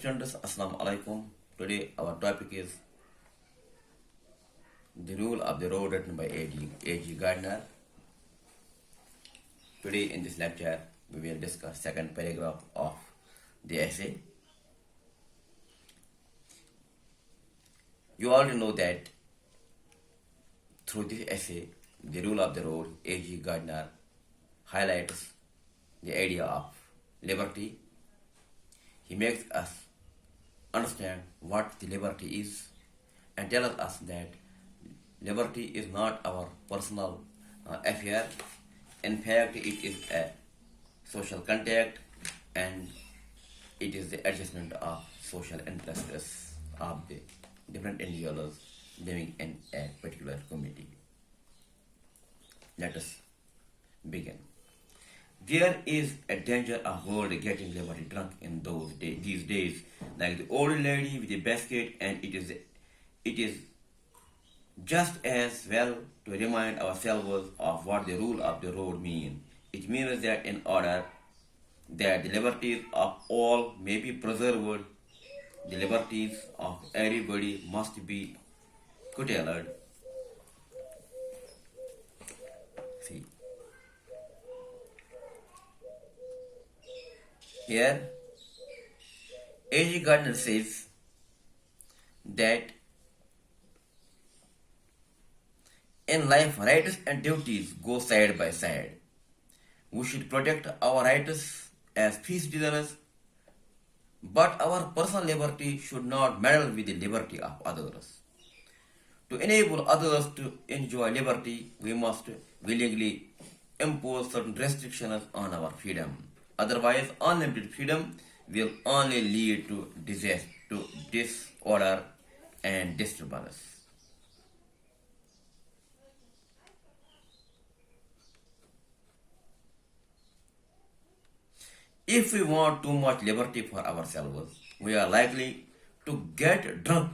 students, Assalamu alaikum. Today our topic is the rule of the road written by a.g.gardinar. Today in this lecture we will discuss second paragraph of the essay. You already know that through this essay, the rule of the road, a.g.gardinar highlights the idea of liberty. He makes us understand what the liberty is and tells us that liberty is not our personal affair. In fact, it is a social contact and it is the adjustment of social interests of the different individuals living in a particular community. Let us begin. There is a danger of world getting liberty drunk in these days, like the old lady with the basket, and it is just as well to remind ourselves of what the rule of the road means. It means that in order that the liberties of all may be preserved, the liberties of everybody must be curtailed. See. Here, a.g.gardinar says that in life, rights and duties go side by side. We should protect our rights as free citizens, but our personal liberty should not meddle with the liberty of others. To enable others to enjoy liberty, we must willingly impose certain restrictions on our freedom. Otherwise, unlimited freedom will only lead to disaster, to disorder and disturbance. If we want too much liberty for ourselves, we are likely to get drunk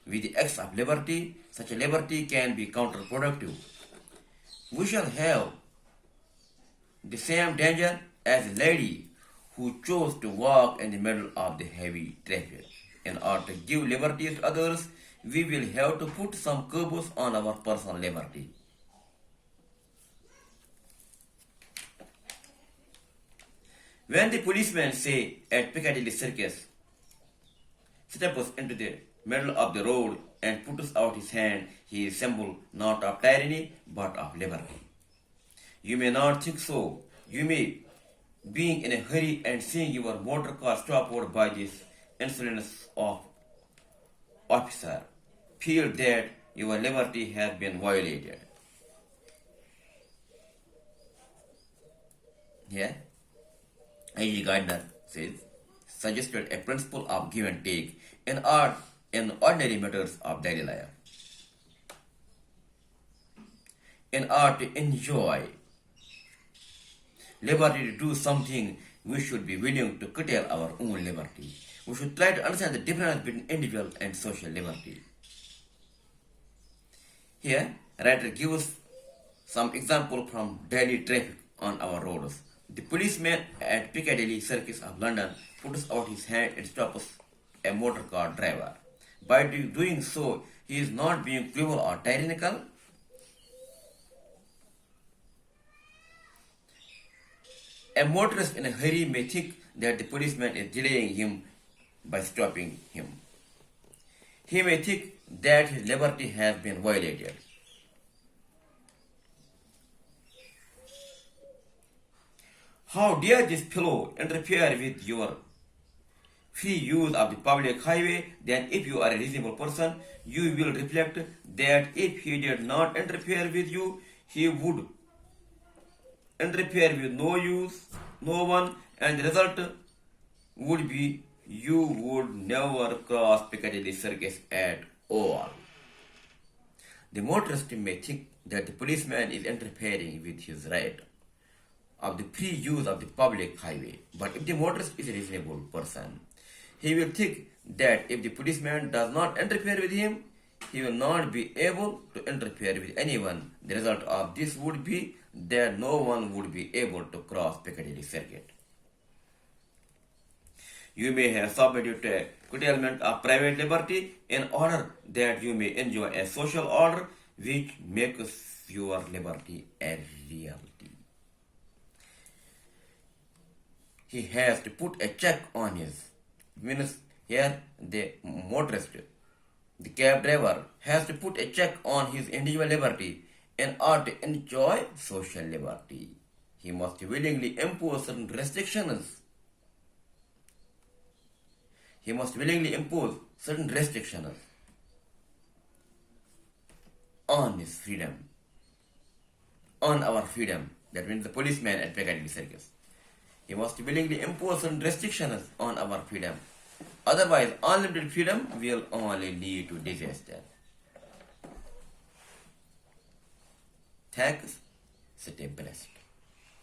with the excess of liberty. Such a liberty can be counterproductive. We shall have the same danger as a lady who chose to walk in the middle of the heavy traffic. In order to give liberty to others, we will have to put some curbs on our personal liberty. When the policeman, say at Piccadilly Circus, steps into the middle of the road and puts out his hand, he is symbol not of tyranny but of liberty. You may not think so. You may, being in a hurry and seeing your motor car stopped by this insolence of officer, feel that your liberty has been violated. Here, a.g.gardinar says, suggested a principle of give and take in ordinary matters of daily life. In order to enjoy liberty to do something, we should be willing to curtail our own liberty. We should try to understand the difference between individual and social liberty. Here, writer gives some example from daily traffic on our roads. The policeman at Piccadilly Circus of London puts out his hand and stops a motor car driver. By doing so, he is not being cruel or tyrannical. A motorist in a hurry may think that the policeman is delaying him by stopping him. He may think that his liberty has been violated. How dare this fellow interfere with your free use of the public highway? Then if you are a reasonable person, you will reflect that if he did not interfere with you, he would interfere with no one, and the result would be you would never cross Piccadilly Circus at all. The motorist may think that the policeman is interfering with his right of the free use of the public highway. But if the motorist is a reasonable person, he will think that if the policeman does not interfere with him, he will not be able to interfere with anyone. The result of this would be that no one would be able to cross Piccadilly Circuit. You may have submitted to a curtailment of private liberty in order that you may enjoy a social order which makes your liberty a reality. He has to put a check on his means here the motorist, the cab driver has to put a check on his individual liberty in order to enjoy social liberty. He must willingly impose certain restrictions. He must willingly impose certain restrictions on his freedom, on our freedom. That means the policeman at Piccadilly Circus. He must willingly impose certain restrictions on our freedom. Otherwise, unlimited freedom will only lead to disaster. Thanks. Stay blessed.